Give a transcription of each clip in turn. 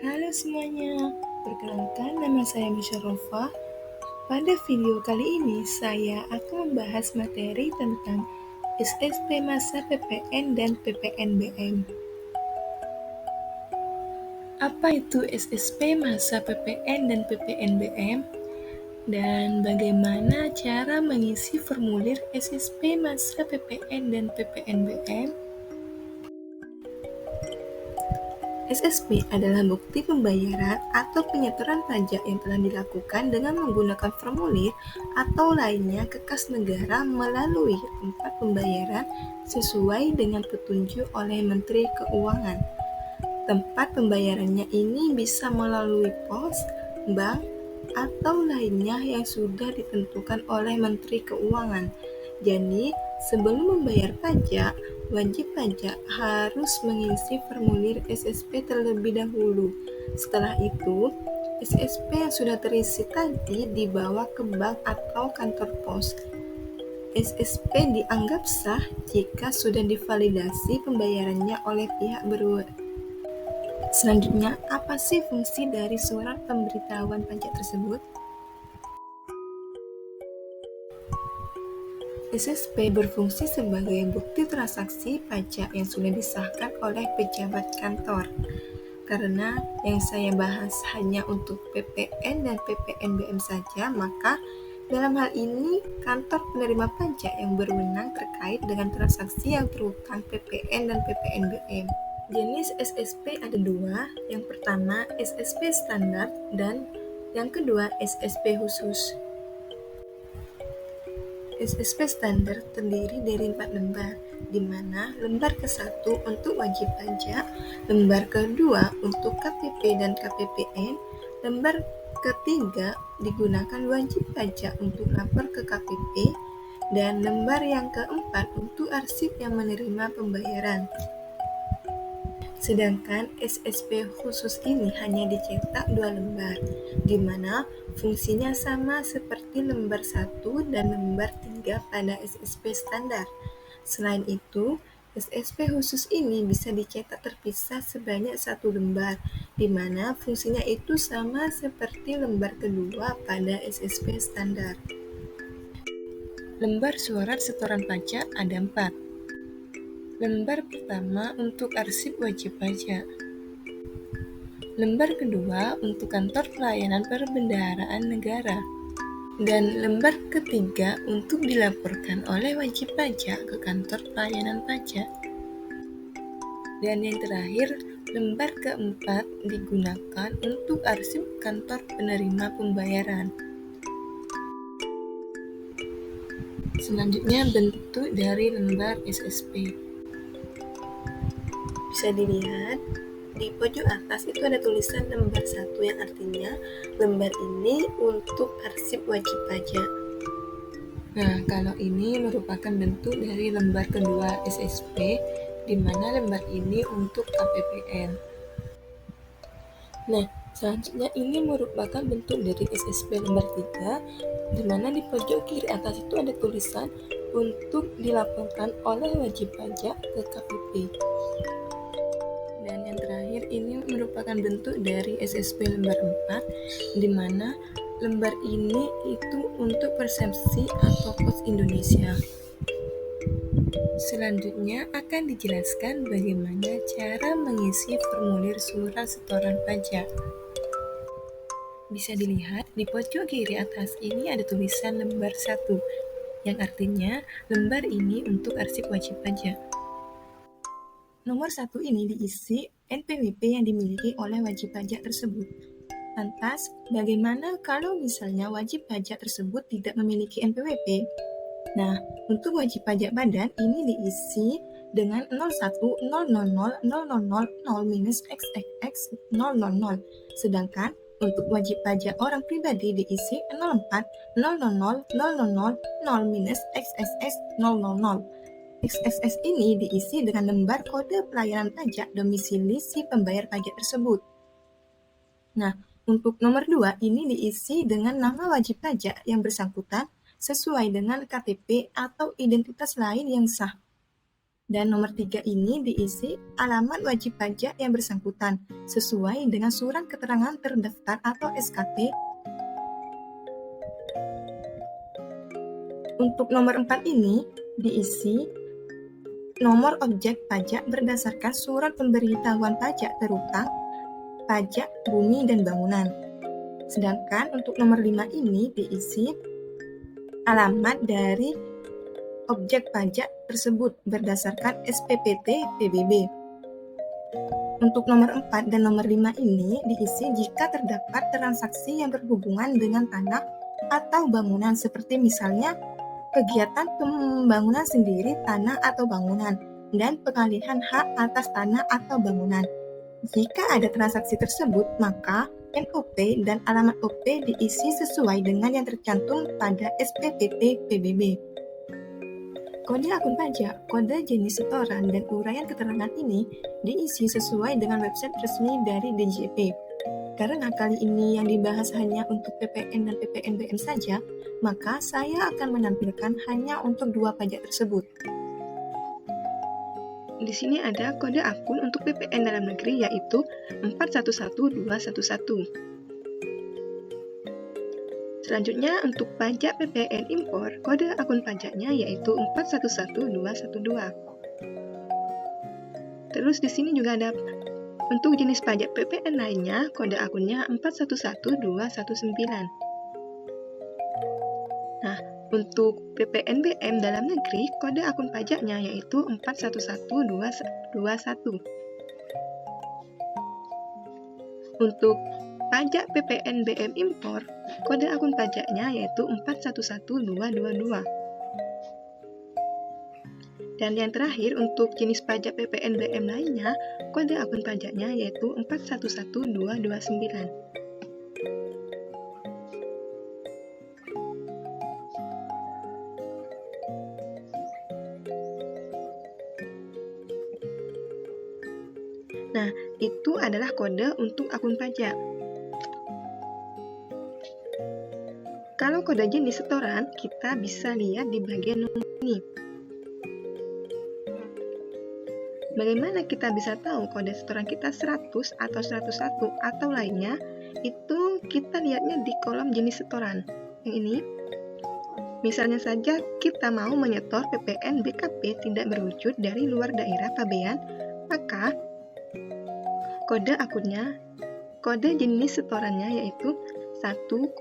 Halo semuanya, perkenalkan nama saya Musyarofa. Pada video kali ini saya akan membahas materi tentang SSP masa PPN dan PPNBM. Apa itu SSP masa PPN dan PPNBM? Dan bagaimana cara mengisi formulir SSP masa PPN dan PPNBM? SSP adalah bukti pembayaran atau penyetoran pajak yang telah dilakukan dengan menggunakan formulir atau lainnya ke kas negara melalui tempat pembayaran sesuai dengan petunjuk oleh Menteri Keuangan. Tempat pembayarannya ini bisa melalui pos, bank, atau lainnya yang sudah ditentukan oleh Menteri Keuangan. Jadi, sebelum membayar pajak, wajib pajak harus mengisi formulir SSP terlebih dahulu. Setelah itu, SSP yang sudah terisi tadi dibawa ke bank atau kantor pos. SSP dianggap sah jika sudah divalidasi pembayarannya oleh pihak berwenang. Selanjutnya, apa sih fungsi dari surat pemberitahuan pajak tersebut? SSP berfungsi sebagai bukti transaksi pajak yang sudah disahkan oleh pejabat kantor. Karena yang saya bahas hanya untuk PPN dan PPNBM saja, maka dalam hal ini kantor penerima pajak yang berwenang terkait dengan transaksi yang terhutang PPN dan PPNBM. Jenis SSP ada dua, yang pertama SSP standar dan yang kedua SSP khusus. SSP standar terdiri dari 4 lembar, di mana lembar ke-1 untuk wajib pajak, lembar kedua untuk KPP dan KPPN, lembar ketiga digunakan wajib pajak untuk lapor ke KPP, dan lembar yang keempat untuk arsip yang menerima pembayaran. Sedangkan SSP khusus ini hanya dicetak 2 lembar, di mana fungsinya sama seperti lembar 1 dan lembar 3 pada SSP standar. Selain itu, SSP khusus ini bisa dicetak terpisah sebanyak 1 lembar, di mana fungsinya itu sama seperti lembar kedua pada SSP standar. Lembar surat setoran pajak ada 4. Lembar pertama untuk arsip wajib pajak. Lembar kedua untuk kantor pelayanan perbendaharaan negara. Dan lembar ketiga untuk dilaporkan oleh wajib pajak ke kantor pelayanan pajak. Dan yang terakhir, lembar keempat digunakan untuk arsip kantor penerima pembayaran. Selanjutnya, bentuk dari lembar SSP. Bisa dilihat di pojok atas itu ada tulisan lembar 1 yang artinya lembar ini untuk arsip wajib pajak. Nah, kalau ini merupakan bentuk dari lembar kedua SSP, di mana lembar ini untuk KPPN. Nah, selanjutnya ini merupakan bentuk dari SSP lembar 3, di mana di pojok kiri atas itu ada tulisan untuk dilaporkan oleh wajib pajak ke KPP. Dan yang terakhir ini merupakan bentuk dari SSP lembar 4, di mana lembar ini itu untuk persepsi atau pos Indonesia. Selanjutnya akan dijelaskan bagaimana cara mengisi formulir surat setoran pajak. Bisa dilihat di pojok kiri atas ini ada tulisan lembar 1, yang artinya lembar ini untuk arsip wajib pajak. Nomor 1 ini diisi NPWP yang dimiliki oleh wajib pajak tersebut. Lantas, bagaimana kalau misalnya wajib pajak tersebut tidak memiliki NPWP? Nah, untuk wajib pajak badan ini diisi dengan 01000000-XXX000. Sedangkan untuk wajib pajak orang pribadi diisi 04000000-XXX000. XXX ini diisi dengan lembar kode pelayanan pajak domisili si pembayar pajak tersebut. Nah, untuk nomor 2 ini diisi dengan nama wajib pajak yang bersangkutan sesuai dengan KTP atau identitas lain yang sah. Dan nomor 3 ini diisi alamat wajib pajak yang bersangkutan sesuai dengan surat keterangan terdaftar atau SKT. Untuk nomor 4 ini diisi nomor objek pajak berdasarkan surat pemberitahuan pajak terutang, pajak bumi dan bangunan. Sedangkan untuk nomor 5 ini diisi alamat dari objek pajak tersebut berdasarkan SPPT PBB. Untuk nomor 4 dan nomor 5 ini diisi jika terdapat transaksi yang berhubungan dengan tanah atau bangunan seperti misalnya kegiatan pembangunan sendiri tanah atau bangunan dan pengalihan hak atas tanah atau bangunan. Jika ada transaksi tersebut, maka NOP dan alamat OP diisi sesuai dengan yang tercantum pada SPPT PBB. Kode akun pajak, kode jenis setoran, dan uraian keterangan ini diisi sesuai dengan website resmi dari DJP. Karena kali ini yang dibahas hanya untuk PPN dan PPNBM saja, maka saya akan menampilkan hanya untuk dua pajak tersebut. Di sini ada kode akun untuk PPN dalam negeri yaitu 411211. Selanjutnya untuk pajak PPN impor, kode akun pajaknya yaitu 411212. Terus di sini juga ada untuk jenis pajak PPN lainnya, kode akunnya 411219. Nah, untuk PPNBM dalam negeri, kode akun pajaknya yaitu 411221. Untuk pajak PPNBM impor, kode akun pajaknya yaitu 411222. Dan yang terakhir untuk jenis pajak PPNBM lainnya, kode akun pajaknya yaitu 411229. Nah, itu adalah kode untuk akun pajak. Kalau kode jenis setoran, kita bisa lihat di bagian nomor ini. Bagaimana kita bisa tahu kode setoran kita 100 atau 101 atau lainnya? Itu kita lihatnya di kolom jenis setoran. Yang ini, misalnya saja kita mau menyetor PPN BKP tidak berwujud dari luar daerah pabean, maka kode akunnya, kode jenis setorannya yaitu 101.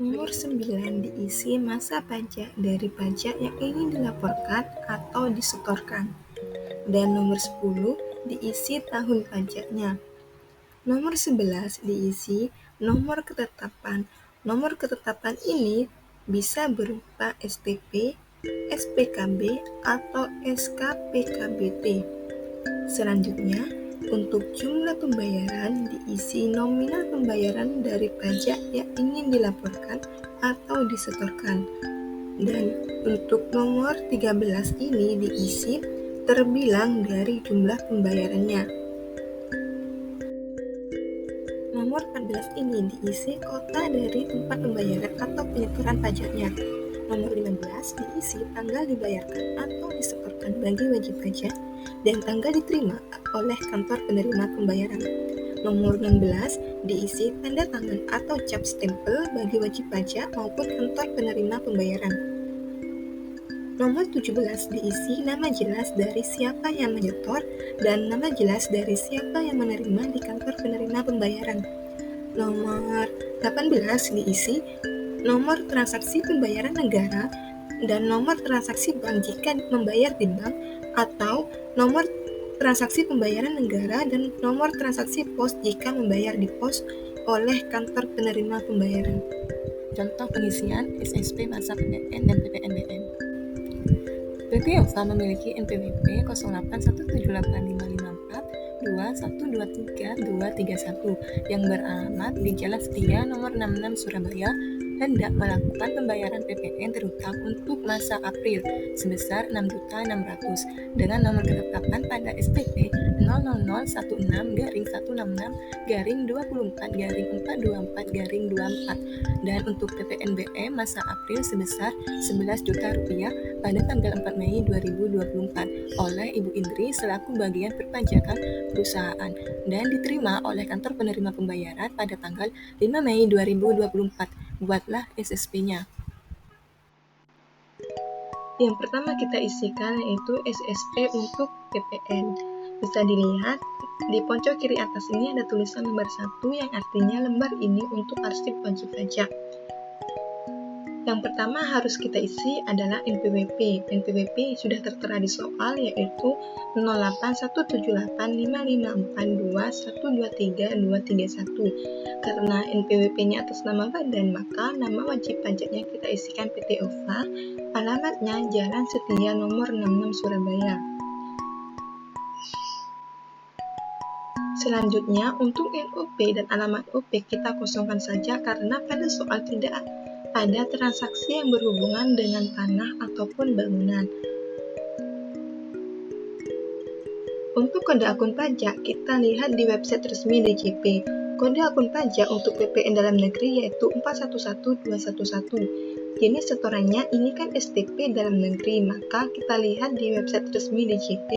Nomor 9 diisi masa pajak dari pajak yang ingin dilaporkan atau disetorkan. Dan nomor 10 diisi tahun pajaknya. Nomor 11 diisi nomor ketetapan. Nomor ketetapan ini bisa berupa STP, SPKB, atau SKPKBT. Selanjutnya, untuk jumlah pembayaran diisi nominal pembayaran dari pajak yang ingin dilaporkan atau disetorkan. Dan untuk nomor 13 ini diisi terbilang dari jumlah pembayarannya. Nomor 14 ini diisi kota dari tempat pembayaran atau penyetoran pajaknya. Nomor 15 diisi tanggal dibayarkan atau disetorkan bagi wajib pajak dan tanggal diterima oleh kantor penerima pembayaran. Nomor 16 diisi tanda tangan atau cap stempel bagi wajib pajak maupun kantor penerima pembayaran. Nomor 17 diisi nama jelas dari siapa yang menyetor dan nama jelas dari siapa yang menerima di kantor penerima pembayaran. Nomor 18 diisi nomor transaksi pembayaran negara dan nomor transaksi bank jika membayar di bank, atau nomor transaksi pembayaran negara dan nomor transaksi pos jika membayar di pos oleh kantor penerima pembayaran. Contoh pengisian SSP masa PPN dan PPNBM. PT OVA memiliki NPWP 081785542123231 yang beralamat di Jalan Setia nomor 66 Surabaya, hendak melakukan pembayaran PPN terutama untuk masa April sebesar Rp6.600.000 dengan nomor ketetapan pada SPP 00116-16-24-24 dan untuk PPNBM masa April sebesar Rp11 juta pada tanggal 4 Mei 2024 oleh Ibu Indri selaku bagian perpajakan perusahaan dan diterima oleh kantor penerima pembayaran pada tanggal 5 Mei 2024. Buatlah SSP-nya. Yang pertama kita isikan yaitu SSP untuk PPN. Bisa dilihat di pojok kiri atas ini ada tulisan lembar 1 yang artinya lembar ini untuk arsip wajib pajak. Yang pertama harus kita isi adalah NPWP. NPWP sudah tertera di soal yaitu 081785542123231. Karena NPWP-nya atas nama badan, maka nama wajib pajaknya kita isikan PT OVA, alamatnya Jalan Setia nomor 66 Surabaya. Selanjutnya untuk NOP dan alamat OP kita kosongkan saja karena pada soal tidak ada transaksi yang berhubungan dengan tanah ataupun bangunan. Untuk kode akun pajak, kita lihat di website resmi DJP. Kode akun pajak untuk PPN dalam negeri yaitu 411211. Jenis setorannya ini kan STP dalam negeri, maka kita lihat di website resmi DJP,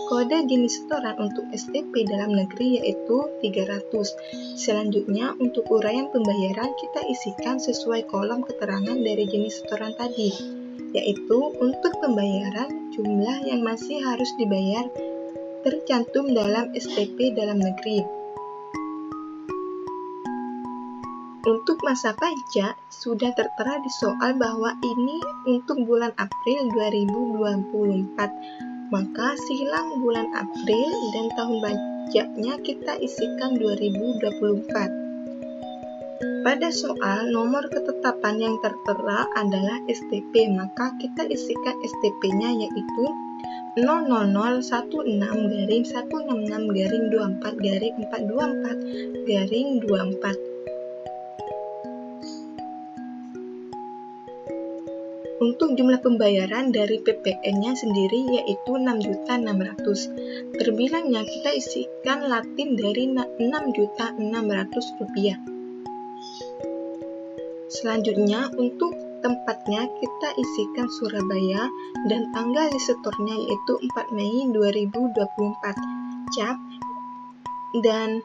kode jenis setoran untuk STP dalam negeri yaitu 300. Selanjutnya, untuk uraian pembayaran kita isikan sesuai kolom keterangan dari jenis setoran tadi, yaitu untuk pembayaran jumlah yang masih harus dibayar tercantum dalam STP dalam negeri. Untuk masa pajak, sudah tertera di soal bahwa ini untuk bulan April 2024. Maka silang bulan April dan tahun pajaknya kita isikan 2024. Pada soal, nomor ketetapan yang tertera adalah STP, maka kita isikan STP-nya yaitu 00016-24-424-424. Untuk jumlah pembayaran dari PPN-nya sendiri yaitu Rp6.600.000. Terbilangnya kita isikan Latin dari Rp6.600.000. Selanjutnya untuk tempatnya kita isikan Surabaya dan tanggal disetornya yaitu 4 Mei 2024. Cap dan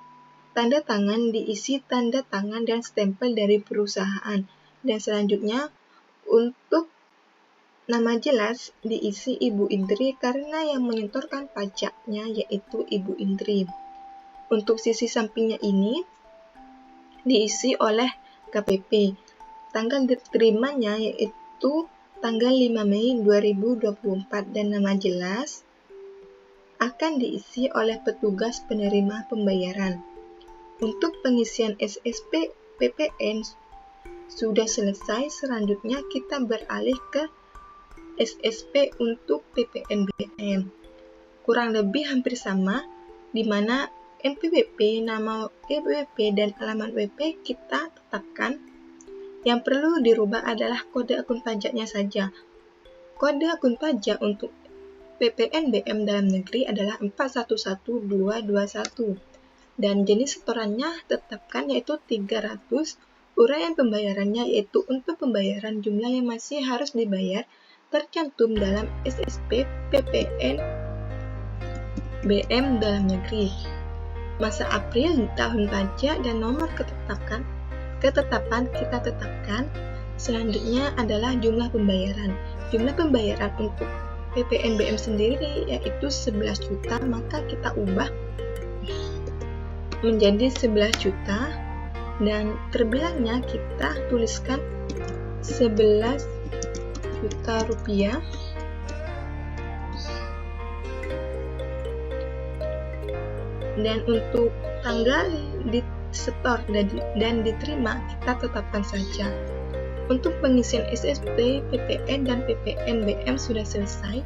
tanda tangan diisi tanda tangan dan stempel dari perusahaan. Dan selanjutnya untuk nama jelas diisi Ibu Indri karena yang menyetorkan pajaknya yaitu Ibu Indri. Untuk sisi sampingnya ini diisi oleh KPP. Tanggal diterimanya yaitu tanggal 5 Mei 2024 dan nama jelas akan diisi oleh petugas penerima pembayaran. Untuk pengisian SSP PPN sudah selesai, selanjutnya kita beralih ke SSP untuk PPNBM. Kurang lebih hampir sama, di mana NPWP, nama EWP, dan alamat WP kita tetapkan. Yang perlu dirubah adalah kode akun pajaknya saja. Kode akun pajak untuk PPNBM dalam negeri adalah 411221. Dan jenis setorannya tetapkan yaitu 300. Uraian pembayarannya yaitu untuk pembayaran jumlah yang masih harus dibayar tercantum dalam SSP PPN BM dalam negeri. Masa April tahun pajak dan nomor ketetapan kita tetapkan. Selanjutnya adalah jumlah pembayaran. Jumlah pembayaran untuk PPNBM sendiri yaitu 11 juta, maka kita ubah menjadi 11 juta dan terbilangnya kita tuliskan 11 juta rupiah. Dan untuk tanggal disetor dan diterima kita tetapkan saja. Untuk pengisian SSP, PPN, dan PPNBM sudah selesai.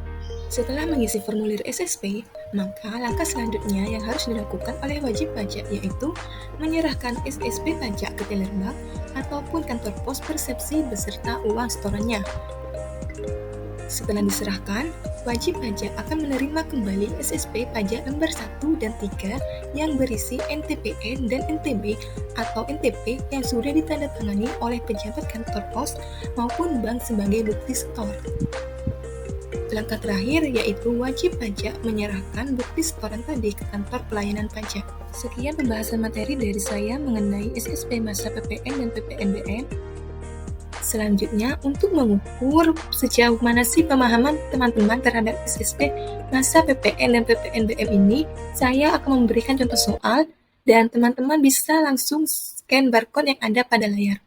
Setelah mengisi formulir SSP, Maka langkah selanjutnya yang harus dilakukan oleh wajib pajak yaitu menyerahkan SSP pajak ke teller bank ataupun kantor pos persepsi beserta uang setorannya. Setelah diserahkan, wajib pajak akan menerima kembali SSP pajak lembar 1 dan 3 yang berisi NTPN dan NTB atau NTP yang sudah ditandatangani oleh pejabat kantor pos maupun bank sebagai bukti setor. Langkah terakhir yaitu wajib pajak menyerahkan bukti setoran tadi ke kantor pelayanan pajak. Sekian pembahasan materi dari saya mengenai SSP masa PPN dan PPNBM. Selanjutnya, untuk mengukur sejauh mana sih pemahaman teman-teman terhadap SSP masa PPN dan PPNBM ini, saya akan memberikan contoh soal dan teman-teman bisa langsung scan barcode yang ada pada layar.